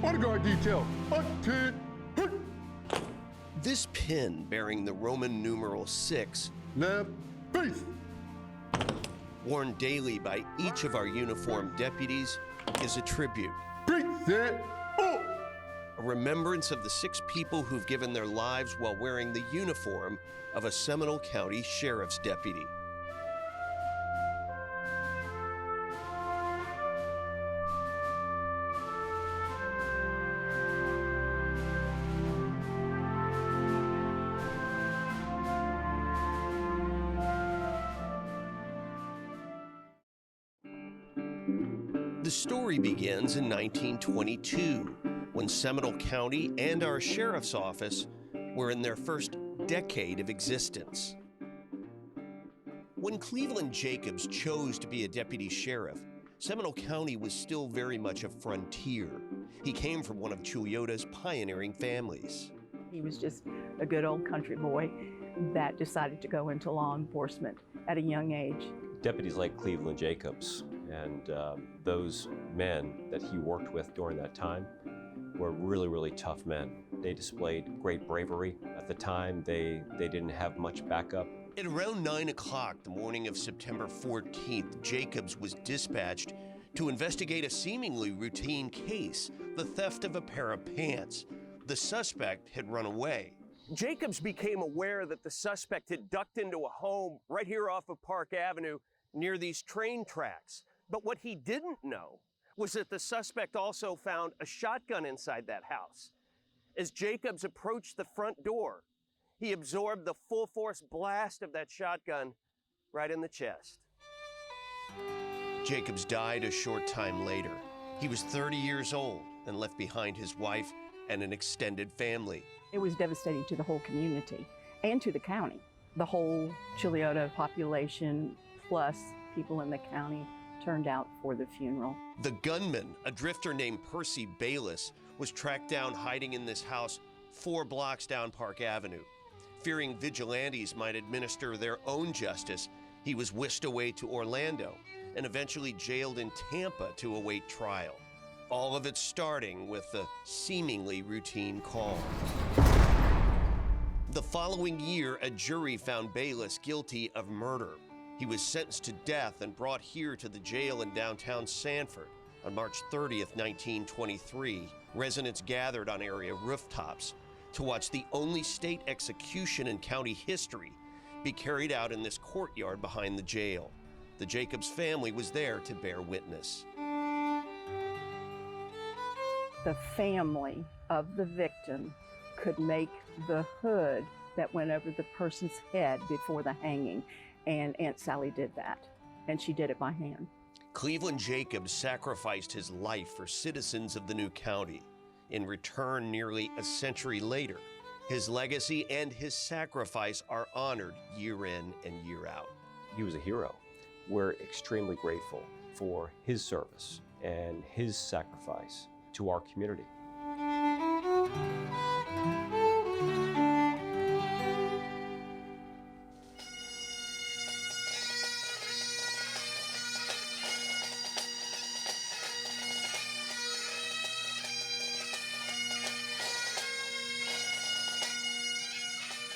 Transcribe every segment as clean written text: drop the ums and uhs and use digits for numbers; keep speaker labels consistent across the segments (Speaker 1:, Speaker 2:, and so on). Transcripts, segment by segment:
Speaker 1: Bodyguard detail, attend.
Speaker 2: This pin bearing the Roman numeral 6,
Speaker 1: Left, face.
Speaker 2: worn daily by each of our uniformed deputies, is a tribute.
Speaker 1: Present. Oh.
Speaker 2: A remembrance of the 6 people who've given their lives while wearing the uniform of a Seminole County Sheriff's deputy. The story begins in 1922, when Seminole County and our sheriff's office were in their first decade of existence. When Cleveland Jacobs chose to be a deputy sheriff, Seminole County was still very much a frontier. He came from one of Chuliota's pioneering families.
Speaker 3: He was just a good old country boy that decided to go into law enforcement at a young age.
Speaker 4: Deputies like Cleveland Jacobs and those men that he worked with during that time were really, really tough men. They displayed great bravery. At the time, they didn't have much backup.
Speaker 2: At around 9 o'clock the morning of September 14th, Jacobs was dispatched to investigate a seemingly routine case, the theft of a pair of pants. The suspect had run away. Jacobs became aware that the suspect had ducked into a home right here off of Park Avenue near these train tracks. But what he didn't know was that the suspect also found a shotgun inside that house. As Jacobs approached the front door, he absorbed the full force blast of that shotgun right in the chest. Jacobs died a short time later. He was 30 years old and left behind his wife and an extended family.
Speaker 3: It was devastating to the whole community and to the county. The whole Chuliota population plus people in the county turned out for the funeral.
Speaker 2: The gunman, a drifter named Percy Bayless, was tracked down hiding in this house 4 blocks down Park Avenue. Fearing vigilantes might administer their own justice, he was whisked away to Orlando and eventually jailed in Tampa to await trial. All of it starting with a seemingly routine call. The following year, a jury found Bayless guilty of murder. He was sentenced to death and brought here to the jail in downtown Sanford. On March 30th, 1923, residents gathered on area rooftops to watch the only state execution in county history be carried out in this courtyard behind the jail. The Jacobs family was there to bear witness.
Speaker 3: The family of the victim could make the hood that went over the person's head before the hanging. And Aunt Sally did that, and she did it by hand.
Speaker 2: Cleveland Jacobs sacrificed his life for citizens of the new county. In return, nearly a century later, his legacy and his sacrifice are honored year in and year out.
Speaker 4: He was a hero. We're extremely grateful for his service and his sacrifice to our community.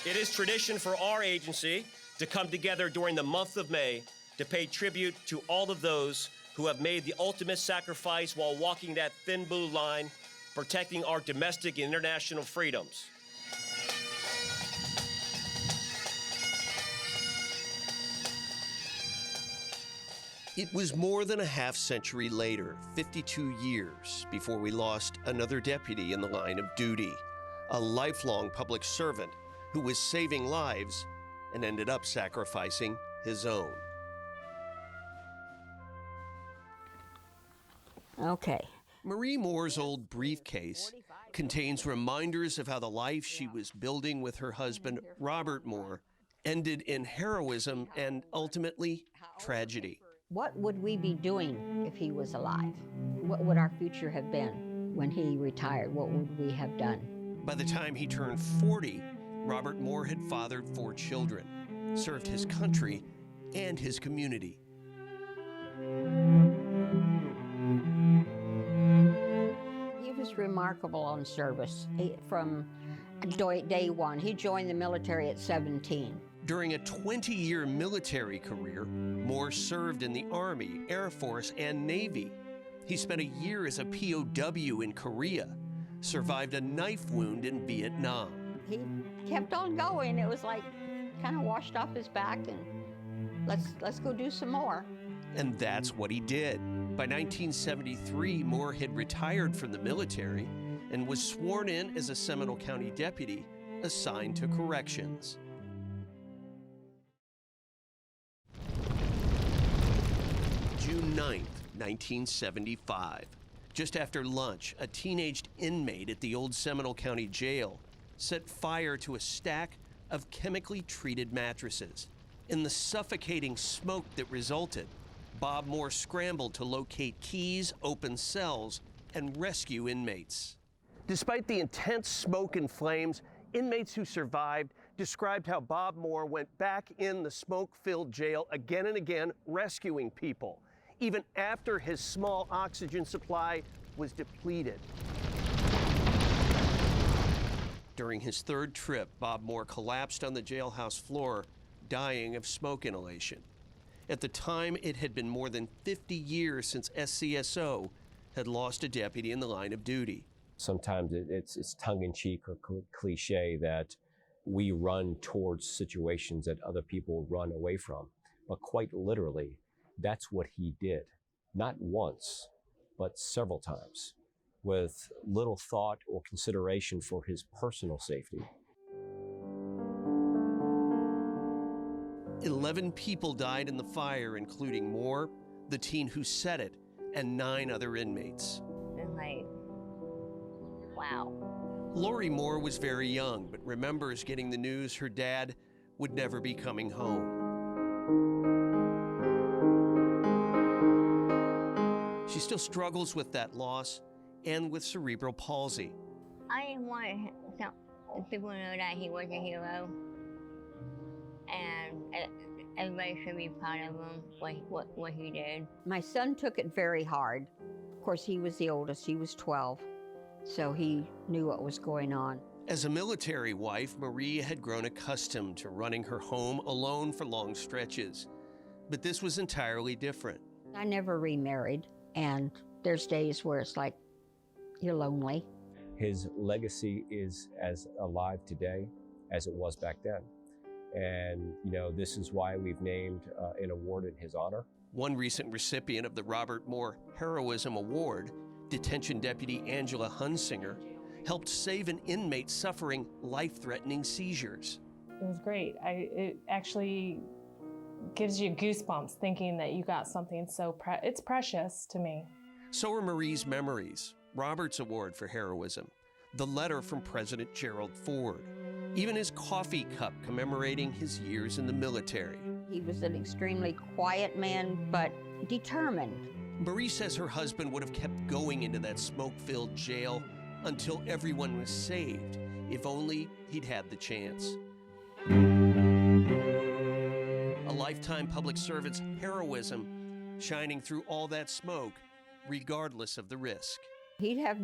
Speaker 5: It is tradition for our agency to come together during the month of May to pay tribute to all of those who have made the ultimate sacrifice while walking that thin blue line, protecting our domestic and international freedoms.
Speaker 2: It was more than a half century later, 52 years, before we lost another deputy in the line of duty, a lifelong public servant who was saving lives and ended up sacrificing his own.
Speaker 6: Okay.
Speaker 2: Marie Moore's old briefcase contains reminders of how the life she was building with her husband, Robert Moore, ended in heroism and ultimately tragedy.
Speaker 6: What would we be doing if he was alive? What would our future have been when he retired? What would we have done?
Speaker 2: By the time he turned 40, Robert Moore had fathered 4 children, served his country and his community.
Speaker 6: He was remarkable on service. From day one, he joined the military at 17.
Speaker 2: During a 20-year military career, Moore served in the Army, Air Force, and Navy. He spent a year as a POW in Korea, survived a knife wound in Vietnam.
Speaker 6: He kept on going. It was like kind of washed off his back, and let's go do some more.
Speaker 2: And that's what he did. By 1973, Moore had retired from the military and was sworn in as a Seminole County deputy assigned to corrections. June 9th, 1975. Just after lunch, a teenaged inmate at the old Seminole County Jail set fire to a stack of chemically treated mattresses. In the suffocating smoke that resulted, Bob Moore scrambled to locate keys, open cells, and rescue inmates. Despite the intense smoke and flames, inmates who survived described how Bob Moore went back in the smoke-filled jail again and again, rescuing people, even after his small oxygen supply was depleted. During his third trip, Bob Moore collapsed on the jailhouse floor, dying of smoke inhalation. At the time, it had been more than 50 years since SCSO had lost a deputy in the line of duty.
Speaker 4: Sometimes it's tongue-in-cheek or cliche that we run towards situations that other people run away from. But quite literally, that's what he did. Not once, but several times, with little thought or consideration for his personal safety.
Speaker 2: 11 people died in the fire, including Moore, the teen who set it, and 9 other inmates.
Speaker 7: It's like, wow.
Speaker 2: Lori Moore was very young, but remembers getting the news her dad would never be coming home. She still struggles with that loss and with cerebral palsy.
Speaker 7: I just wanted people to know that he was a hero, and everybody should be proud of him, what he did.
Speaker 6: My son took it very hard. Of course, he was the oldest. He was 12, so he knew what was going on.
Speaker 2: As a military wife, Maria had grown accustomed to running her home alone for long stretches. But this was entirely different.
Speaker 6: I never remarried, and there's days where it's like you're lonely.
Speaker 4: His legacy is as alive today as it was back then. And, you know, this is why we've named an award in his honor.
Speaker 2: One recent recipient of the Robert Moore Heroism Award, Detention Deputy Angela Hunsinger, helped save an inmate suffering life-threatening seizures.
Speaker 8: It was great. It actually gives you goosebumps thinking that you got something so it's precious to me.
Speaker 2: So are Marie's memories, Robert's Award for Heroism, the letter from President Gerald Ford, even his coffee cup commemorating his years in the military.
Speaker 6: He was an extremely quiet man, but determined.
Speaker 2: Marie says her husband would have kept going into that smoke-filled jail until everyone was saved, if only he'd had the chance. A lifetime public servant's heroism shining through all that smoke, regardless of the risk.
Speaker 6: He'd have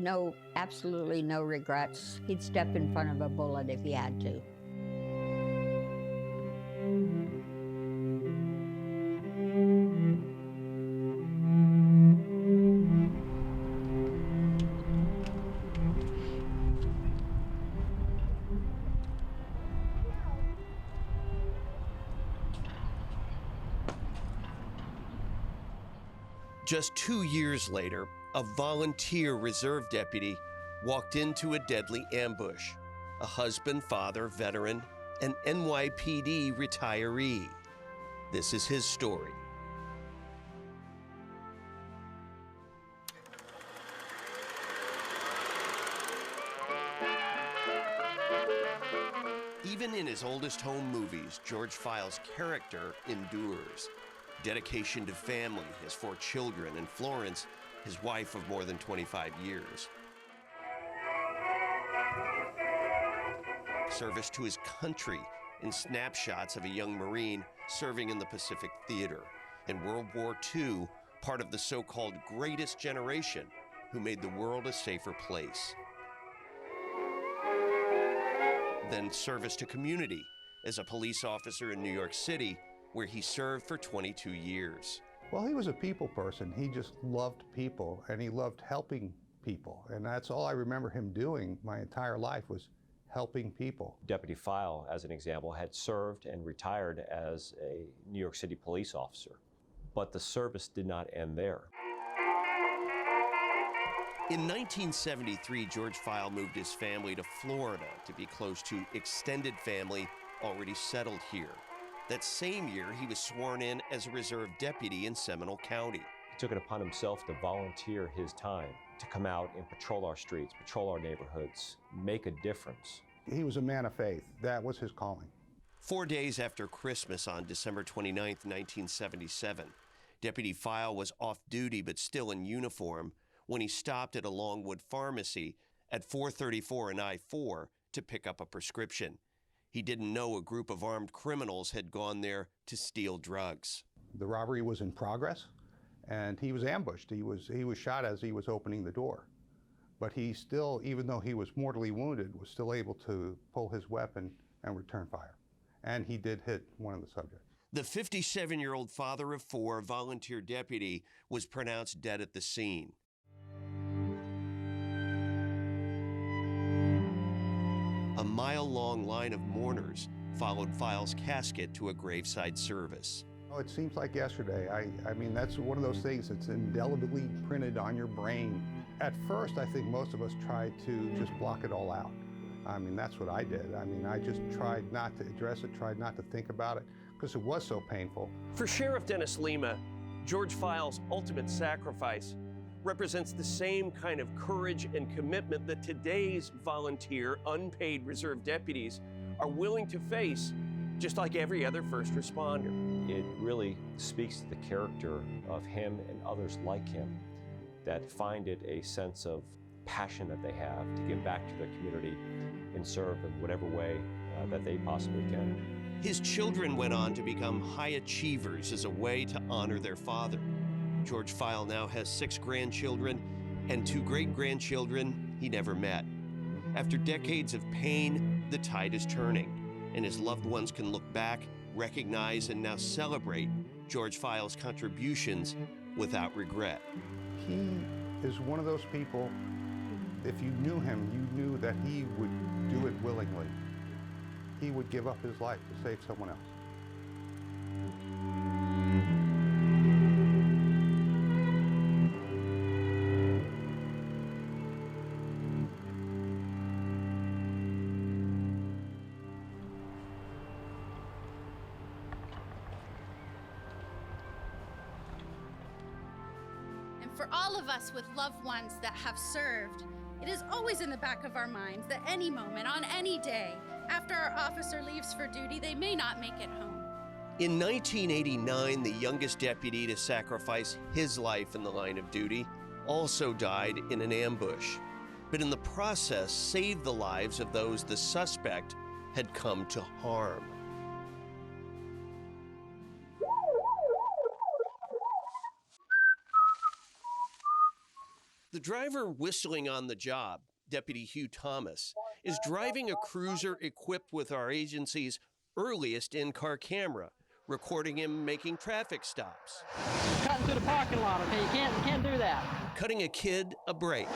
Speaker 6: absolutely no regrets. He'd step in front of a bullet if he had to.
Speaker 2: Just 2 years later, a volunteer reserve deputy walked into a deadly ambush. A husband, father, veteran, an NYPD retiree. This is his story. Even in his oldest home movies, Jorge Files' character endures. Dedication to family, his 4 children, and Florence, his wife of more than 25 years. Service to his country in snapshots of a young Marine serving in the Pacific Theater. In World War II, part of the so-called greatest generation, who made the world a safer place. Then service to community as a police officer in New York City, where he served for 22 years.
Speaker 9: Well, he was a people person. He just loved people, and he loved helping people. And that's all I remember him doing my entire life, was helping people.
Speaker 4: Deputy File, as an example, had served and retired as a New York City police officer. But the service did not end there.
Speaker 2: In 1973, George File moved his family to Florida to be close to extended family already settled here. That same year, he was sworn in as a reserve deputy in Seminole County.
Speaker 4: He took it upon himself to volunteer his time to come out and patrol our streets, patrol our neighborhoods, make a difference.
Speaker 9: He was a man of faith. That was his calling.
Speaker 2: 4 days after Christmas on December 29, 1977, Deputy File was off duty but still in uniform when he stopped at a Longwood pharmacy at 434 and I-4 to pick up a prescription. He didn't know a group of armed criminals had gone there to steal drugs.
Speaker 9: The robbery was in progress, and he was ambushed. He was shot as he was opening the door. But he still, even though he was mortally wounded, was still able to pull his weapon and return fire. And he did hit one of the subjects.
Speaker 2: The 57-year-old father of four, volunteer deputy, was pronounced dead at the scene. A mile-long line of mourners followed File's casket to a graveside service.
Speaker 9: Oh, it seems like yesterday. I mean, that's one of those things that's indelibly printed on your brain. At first, I think most of us tried to just block it all out. I mean, that's what I did. I mean, I just tried not to address it, tried not to think about it, because it was so painful.
Speaker 5: For Sheriff Dennis Lima, George File's ultimate sacrifice represents the same kind of courage and commitment that today's volunteer, unpaid reserve deputies are willing to face, just like every other first responder.
Speaker 4: It really speaks to the character of him and others like him that find it a sense of passion that they have to give back to their community and serve in whatever way that they possibly can.
Speaker 2: His children went on to become high achievers as a way to honor their father. George File now has 6 grandchildren and 2 great-grandchildren he never met. After decades of pain, the tide is turning, and his loved ones can look back, recognize, and now celebrate George File's contributions without regret.
Speaker 9: He is one of those people, if you knew him, you knew that he would do it willingly. He would give up his life to save someone else.
Speaker 10: For all of us with loved ones that have served, it is always in the back of our minds that any moment, on any day, after our officer leaves for duty, they may not make it home.
Speaker 2: In 1989, the youngest deputy to sacrifice his life in the line of duty also died in an ambush, but in the process saved the lives of those the suspect had come to harm. The driver whistling on the job, Deputy Hugh Thomas, is driving a cruiser equipped with our agency's earliest in-car camera, recording him making traffic stops.
Speaker 11: Cutting through the parking lot, okay? You can't do that.
Speaker 2: Cutting a kid a break.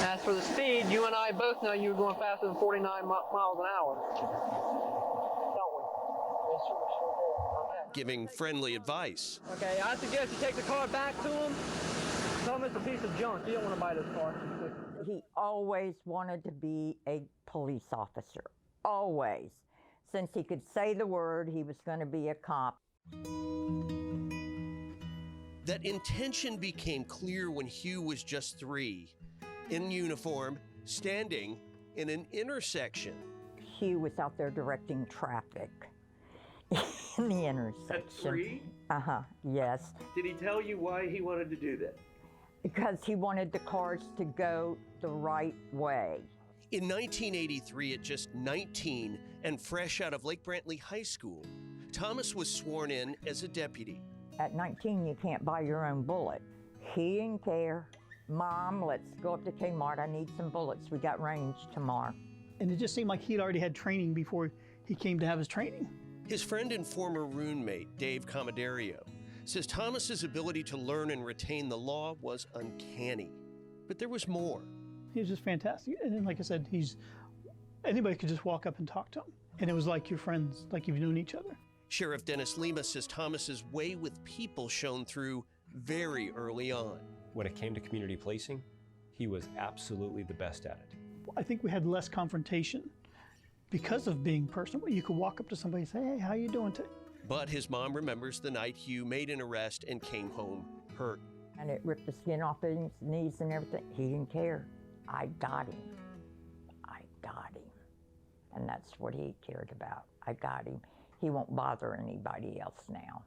Speaker 11: As for the speed, you and I both know you were going faster than 49 miles an hour. Don't we? Yes, sure did. Okay.
Speaker 2: Giving friendly advice.
Speaker 11: Okay, I suggest you take the car back to him. Tell him it's a piece of junk. You don't want to buy this car.
Speaker 12: He always wanted to be a police officer. Always. Since he could say the word, he was going to be a cop.
Speaker 2: That intention became clear when Hugh was just 3, in uniform, standing in an intersection.
Speaker 12: Hugh was out there directing traffic in the intersection.
Speaker 5: At 3?
Speaker 12: Uh-huh, yes.
Speaker 5: Did he tell you why he wanted to do that?
Speaker 12: Because he wanted the cars to go the right way.
Speaker 2: In 1983, at just 19 and fresh out of Lake Brantley High School, Thomas was sworn in as a deputy.
Speaker 12: At 19, you can't buy your own bullet. He didn't care. Mom, let's go up to Kmart. I need some bullets. We got range tomorrow.
Speaker 13: And it just seemed like he'd already had training before he came to have his training.
Speaker 2: His friend and former roommate, Dave Comadario, says Thomas's ability to learn and retain the law was uncanny. But there was more.
Speaker 13: He was just fantastic. And then, like I said, anybody could just walk up and talk to him. And it was like your friends, like you've known each other.
Speaker 2: Sheriff Dennis Lima says Thomas's way with people shone through very early on.
Speaker 4: When it came to community policing, he was absolutely the best at it.
Speaker 13: I think we had less confrontation because of being personal. You could walk up to somebody and say, hey, how you doing today?
Speaker 2: But his mom remembers the night Hugh made an arrest and came home hurt.
Speaker 12: And it ripped the skin off his knees and everything. He didn't care. I got him. I got him. And that's what he cared about. I got him. He won't bother anybody else now.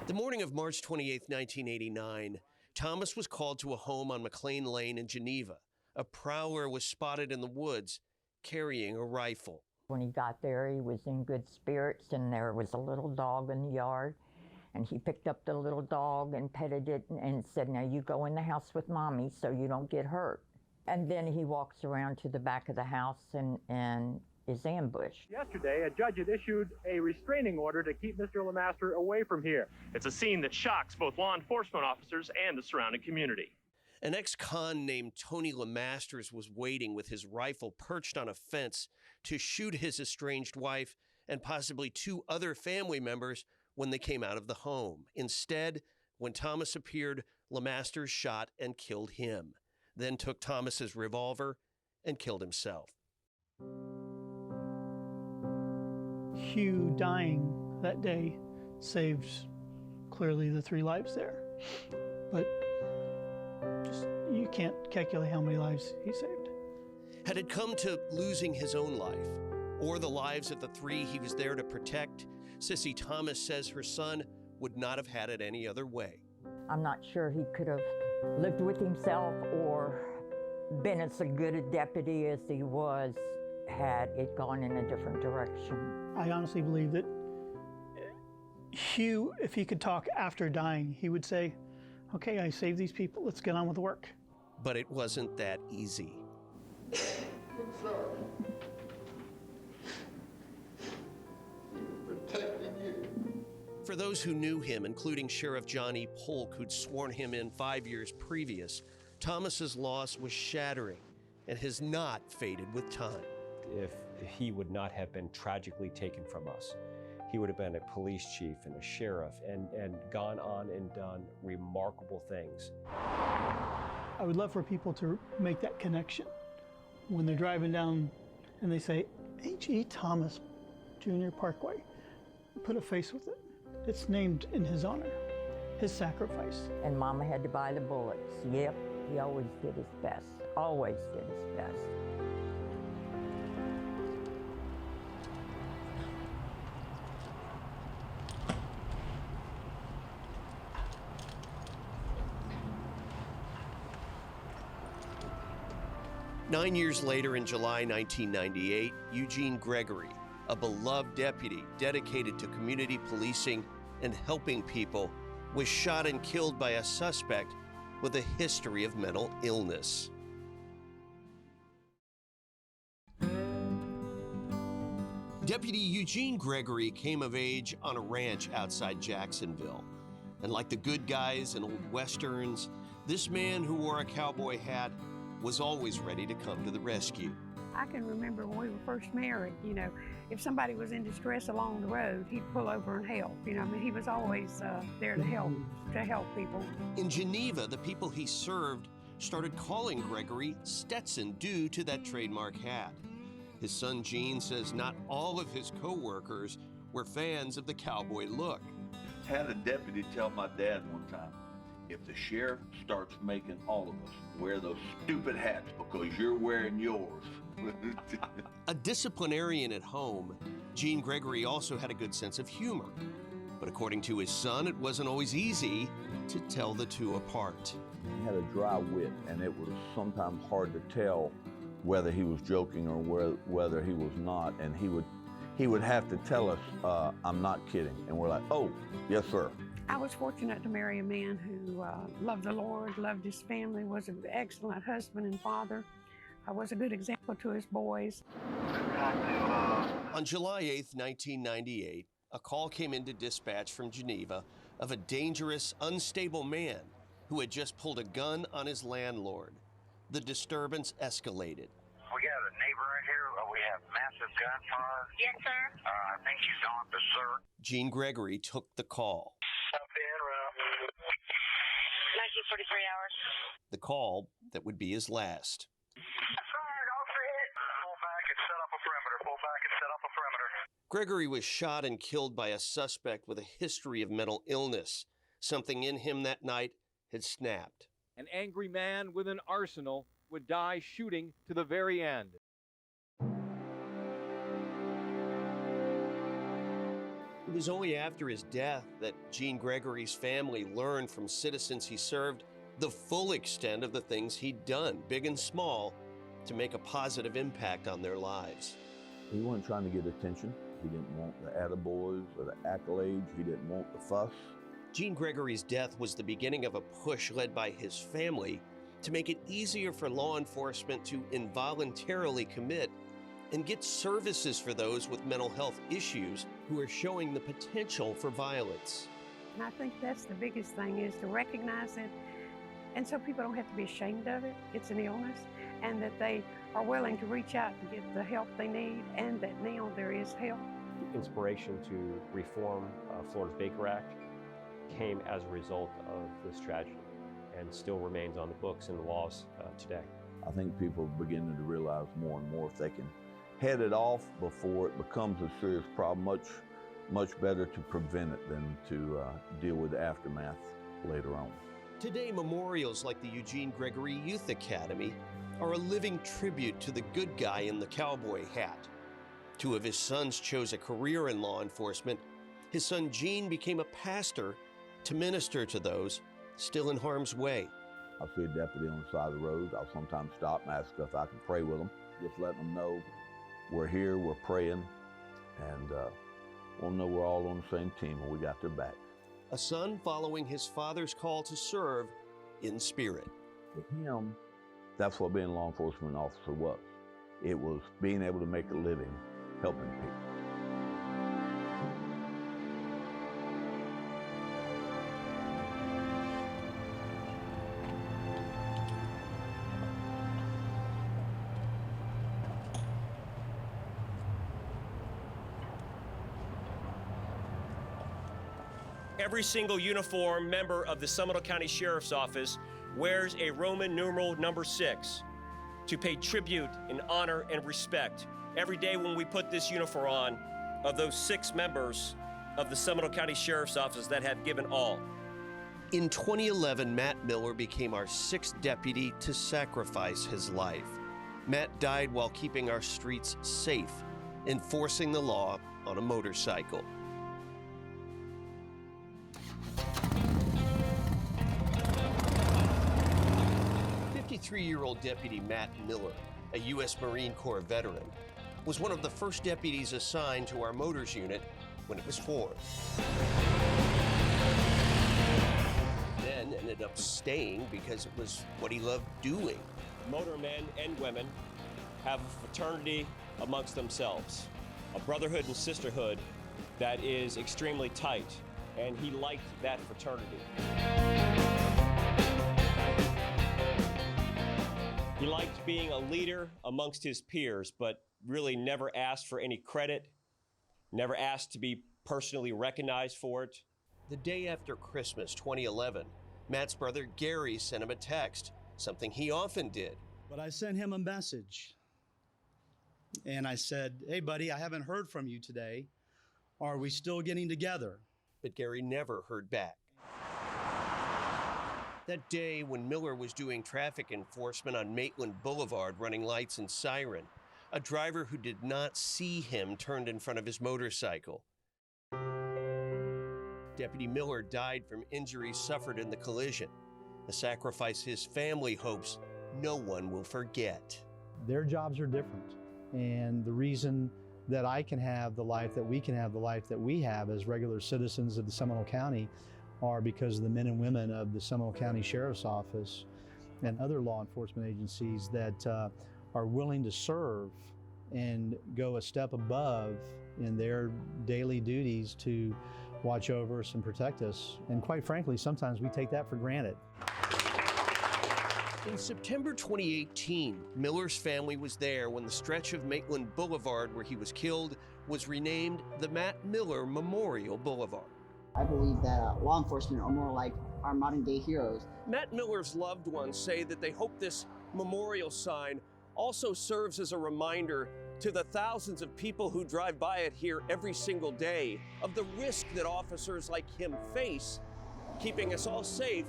Speaker 2: The morning of March 28, 1989, Thomas was called to a home on McLean Lane in Geneva. A prowler was spotted in the woods carrying a rifle.
Speaker 12: When he got there, he was in good spirits, and there was a little dog in the yard. And he picked up the little dog and petted it and said, now you go in the house with Mommy so you don't get hurt. And then he walks around to the back of the house and is ambushed.
Speaker 14: Yesterday, a judge had issued a restraining order to keep Mr. Lemaster away from here. It's a scene that shocks both law enforcement officers and the surrounding community.
Speaker 2: An ex-con named Tony Lemasters was waiting with his rifle perched on a fence to shoot his estranged wife and possibly 2 other family members when they came out of the home. Instead, when Thomas appeared, Lemasters shot and killed him, then took Thomas's revolver and killed himself.
Speaker 13: Hugh dying that day saved clearly the 3 lives there. But just, you can't calculate how many lives he saved.
Speaker 2: Had it come to losing his own life, or the lives of the 3 he was there to protect, Sissy Thomas says her son would not have had it any other way.
Speaker 12: I'm not sure he could have lived with himself or been as good a deputy as he was had it gone in a different direction.
Speaker 13: I honestly believe that Hugh, if he could talk after dying, he would say, okay, I saved these people, let's get on with the work.
Speaker 2: But it wasn't that easy.
Speaker 1: I'm sorry. Protecting you.
Speaker 2: For those who knew him, including Sheriff Johnny Polk, who'd sworn him in 5 years previous, Thomas's loss was shattering and has not faded with time.
Speaker 4: If he would not have been tragically taken from us, he would have been a police chief and a sheriff and gone on and done remarkable things.
Speaker 13: I would love for people to make that connection when they're driving down and they say, H.E. Thomas Jr. Parkway. Put a face with it. It's named in his honor, his sacrifice.
Speaker 12: And Mama had to buy the bullets. Yep, he always did his best. Always did his best.
Speaker 2: Nine years later, in July 1998, Eugene Gregory, a beloved deputy dedicated to community policing and helping people, was shot and killed by a suspect with a history of mental illness. Deputy Eugene Gregory came of age on a ranch outside Jacksonville. And like the good guys in old westerns, this man who wore a cowboy hat was always ready to come to the rescue.
Speaker 15: I can remember when we were first married, you know, if somebody was in distress along the road, he'd pull over and help. You know, I mean, he was always there to help people.
Speaker 2: In Geneva, the people he served started calling Gregory Stetson due to that trademark hat. His son Gene says not all of his co-workers were fans of the cowboy look.
Speaker 16: Had a deputy tell my dad one time, if the sheriff starts making all of us wear those stupid hats because you're wearing yours.
Speaker 2: A disciplinarian at home, Gene Gregory also had a good sense of humor. But according to his son, it wasn't always easy to tell the two apart.
Speaker 16: He had a dry wit, and it was sometimes hard to tell whether he was joking or whether he was not. And he would have to tell us, I'm not kidding. And we're like, oh, yes, sir.
Speaker 15: I was fortunate to marry a man who loved the Lord, loved his family, was an excellent husband and father. I was a good example to his boys.
Speaker 2: On July 8th, 1998, a call came into dispatch from Geneva of a dangerous, unstable man who had just pulled a gun on his landlord. The disturbance escalated.
Speaker 17: We got a neighbor right here. We have massive gunfire. Yes, sir. I think he's on berserk.
Speaker 2: Eugene Gregory took the call.
Speaker 17: Up in around 1943 hours.
Speaker 2: The call that would be his last.
Speaker 17: Pull back and set up a perimeter. Pull back and set up a perimeter.
Speaker 2: Gregory was shot and killed by a suspect with a history of mental illness. Something in him that night had snapped.
Speaker 18: An angry man with an arsenal would die shooting to the very end.
Speaker 2: It was only after his death that Eugene Gregory's family learned from citizens he served the full extent of the things he'd done, big and small, to make a positive impact on their lives.
Speaker 16: He wasn't trying to get attention. He didn't want the attaboys or the accolades. He didn't want the fuss.
Speaker 2: Eugene Gregory's death was the beginning of a push led by his family to make it easier for law enforcement to involuntarily commit and get services for those with mental health issues who are showing the potential for violence.
Speaker 15: And I think that's the biggest thing, is to recognize it, and so people don't have to be ashamed of it. It's an illness, and that they are willing to reach out and get the help they need, and that now there is help.
Speaker 4: Inspiration to reform Florida's Baker Act came as a result of this tragedy and still remains on the books and the laws today.
Speaker 16: I think people are beginning to realize more and more if they can head it off before it becomes a serious problem. Much better to prevent it than to deal with the aftermath later on.
Speaker 2: Today, memorials like the Eugene Gregory Youth Academy are a living tribute to the good guy in the cowboy hat. Two of his sons chose a career in law enforcement. His son Gene became a pastor to minister to those still in harm's way.
Speaker 16: I'll see a deputy on the side of the road. I'll sometimes stop and ask if I can pray with them. Just letting them know we're here, we're praying, and we'll know we're all on the same team and we got their back.
Speaker 2: A son following his father's call to serve in spirit.
Speaker 16: For him, that's what being a law enforcement officer was. It was being able to make a living helping people.
Speaker 5: Every single uniformed member of the Seminole County Sheriff's Office wears a Roman numeral number 6 to pay tribute in honor and respect every day when we put this uniform on of those 6 members of the Seminole County Sheriff's Office that have given all.
Speaker 2: In 2011, Matt Miller became our 6th deputy to sacrifice his life. Matt died while keeping our streets safe, enforcing the law on a motorcycle. 53-year-old Deputy Matt Miller, a U.S. Marine Corps veteran, was one of the first deputies assigned to our motors unit when it was formed. Then ended up staying because it was what he loved doing.
Speaker 5: Motormen and women have a fraternity amongst themselves, a brotherhood and sisterhood that is extremely tight, and he liked that fraternity. He liked being a leader amongst his peers, but really never asked for any credit, never asked to be personally recognized for it.
Speaker 2: The day after Christmas 2011, Matt's brother Gary sent him a text, something he often did.
Speaker 19: But I sent him a message, and I said, "Hey, buddy, I haven't heard from you today. Are we still getting together?"
Speaker 2: But Gary never heard back. That day, when Miller was doing traffic enforcement on Maitland Boulevard, running lights and siren, a driver who did not see him turned in front of his motorcycle. Deputy Miller died from injuries suffered in the collision, a sacrifice his family hopes no one will forget.
Speaker 13: Their jobs are different, and the reason that I can have the life that we can have, the life that we have as regular citizens of the Seminole County,
Speaker 19: are because of the men and women of the Seminole County Sheriff's Office and other law enforcement agencies that are willing to serve and go a step above in their daily duties to watch over us and protect us. And quite frankly, sometimes we take that for granted.
Speaker 2: In September 2018, Miller's family was there when the stretch of Maitland Boulevard where he was killed was renamed the Matt Miller Memorial Boulevard.
Speaker 20: I believe that law enforcement are more like our modern day heroes.
Speaker 2: Matt Miller's loved ones say that they hope this memorial sign also serves as a reminder to the thousands of people who drive by it here every single day of the risk that officers like him face, keeping us all safe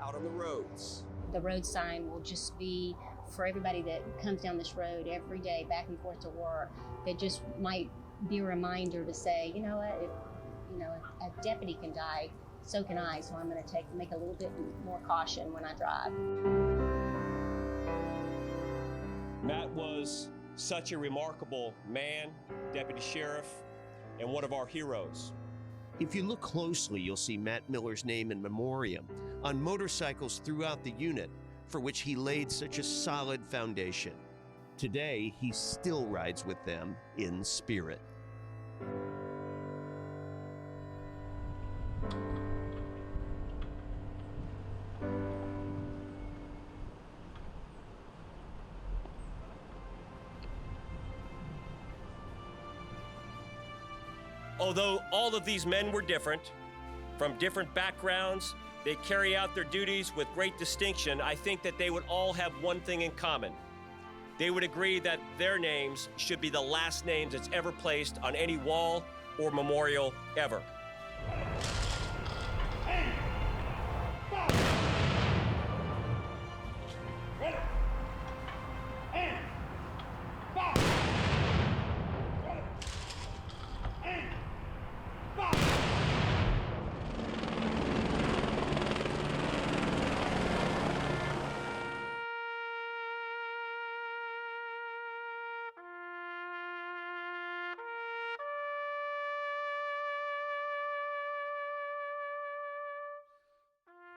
Speaker 2: out on the roads.
Speaker 21: The road sign will just be for everybody that comes down this road every day back and forth to work. That just might be a reminder to say, you know what, if a deputy can die, so can I. So I'm going to make a little bit more caution when I drive.
Speaker 5: Matt was such a remarkable man, deputy sheriff, and one of our heroes.
Speaker 2: If you look closely, you'll see Matt Miller's name in memoriam on motorcycles throughout the unit, for which he laid such a solid foundation. Today, he still rides with them in spirit.
Speaker 5: Although all of these men were different, from different backgrounds, they carry out their duties with great distinction. I think that they would all have one thing in common. They would agree that their names should be the last names that's ever placed on any wall or memorial ever.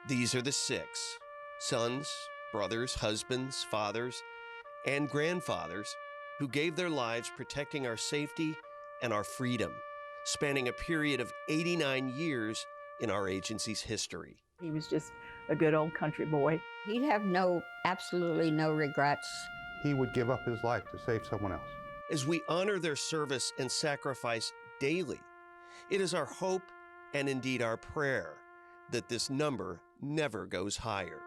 Speaker 2: These are the 6 sons, brothers, husbands, fathers, and grandfathers who gave their lives protecting our safety and our freedom, spanning a period of 89 years in our agency's history.
Speaker 3: He was just a good old country boy.
Speaker 6: He'd have absolutely no regrets.
Speaker 9: He would give up his life to save someone else.
Speaker 2: As we honor their service and sacrifice daily, it is our hope and indeed our prayer that this number never goes higher.